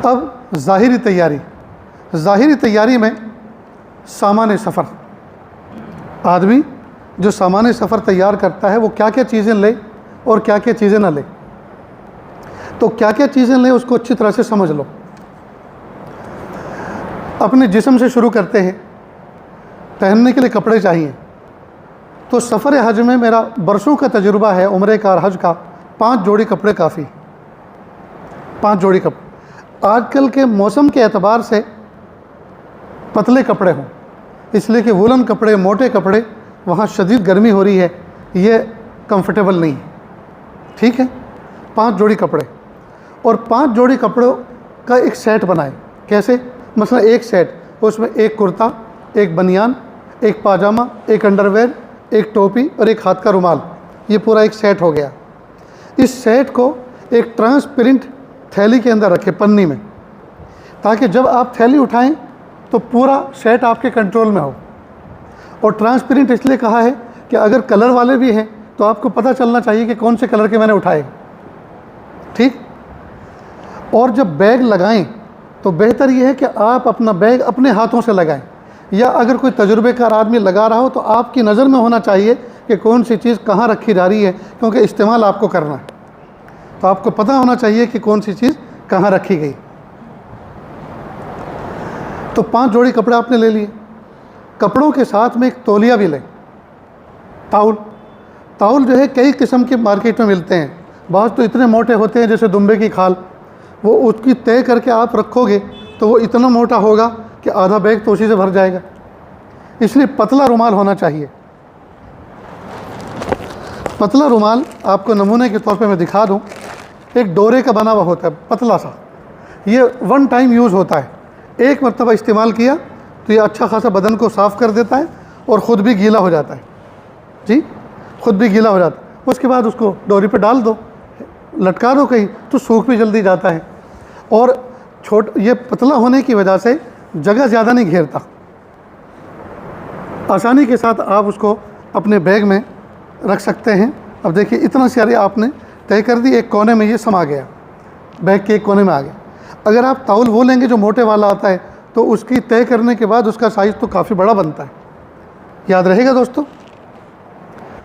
अब ज़ाहिरी तैयारी। ज़ाहिरी तैयारी में सामान्य सफ़र, आदमी जो सामान्य सफ़र तैयार करता है वो क्या क्या चीज़ें ले और क्या क्या चीज़ें ना ले। तो क्या क्या चीज़ें ले उसको अच्छी तरह से समझ लो। अपने जिस्म से शुरू करते हैं। पहनने के लिए कपड़े चाहिए। तो सफ़र हज में मेरा बरसों का तजुर्बा है, उम्रे का और हज का, 5 जोड़ी कपड़े काफ़ी। 5 जोड़ी कपड़े। आजकल के मौसम के एतबार से पतले कपड़े हों, इसलिए कि वूलन कपड़े, मोटे कपड़े, वहाँ शदीद गर्मी हो रही है, ये कंफर्टेबल नहीं है। ठीक है, 5 जोड़ी कपड़े। और 5 जोड़ी कपड़ों का एक सेट बनाएं। कैसे? मसला एक सेट, उसमें एक कुर्ता, एक बनियान, एक पाजामा, एक अंडरवेयर, एक टोपी और एक हाथ का रुमाल। ये पूरा एक सेट हो गया। इस सेट को एक ट्रांसपेरेंट थैली के अंदर रखें, पन्नी में, ताकि जब आप थैली उठाएं तो पूरा सेट आपके कंट्रोल में हो। और ट्रांसपेरेंट इसलिए कहा है कि अगर कलर वाले भी हैं तो आपको पता चलना चाहिए कि कौन से कलर के मैंने उठाए। ठीक। और जब बैग लगाएं तो बेहतर ये है कि आप अपना बैग अपने हाथों से लगाएं, या अगर कोई तजुर्बेकार आदमी लगा रहा हो तो आपकी नज़र में होना चाहिए कि कौन सी चीज़ कहाँ रखी जा रही है, क्योंकि इस्तेमाल आपको करना है। तो आपको पता होना चाहिए कि कौन सी चीज़ कहाँ रखी गई। तो 5 जोड़ी कपड़े आपने ले लिए। कपड़ों के साथ में एक तौलिया भी लें। ताउल जो है कई किस्म के मार्केट में मिलते हैं। बाज़ तो इतने मोटे होते हैं जैसे दुम्बे की खाल, वो उसकी तय करके आप रखोगे तो वो इतना मोटा होगा कि आधा बैग तो उसी से भर जाएगा। इसलिए पतला रुमाल होना चाहिए। पतला रुमाल आपको नमूने के तौर पे मैं दिखा दूं, एक डोरे का बना हुआ होता है, पतला सा। ये 1 टाइम यूज़ होता है, एक मरतबा इस्तेमाल किया तो ये अच्छा खासा बदन को साफ़ कर देता है और ख़ुद भी गीला हो जाता है। जी, ख़ुद भी गीला हो जाता है। उसके बाद उसको डोरी पे डाल दो, लटका दो कहीं, तो सूख भी जल्दी जाता है। और ये पतला होने की वजह से जगह ज़्यादा नहीं घेरता, आसानी के साथ आप उसको अपने बैग में रख सकते हैं। अब देखिए इतना सारी आपने तय कर दी, एक कोने में ये समा गया, बैग के एक कोने में आ गया। अगर आप ताउल वो लेंगे जो मोटे वाला आता है तो उसकी तय करने के बाद उसका साइज़ तो काफ़ी बड़ा बनता है। याद रहेगा दोस्तों।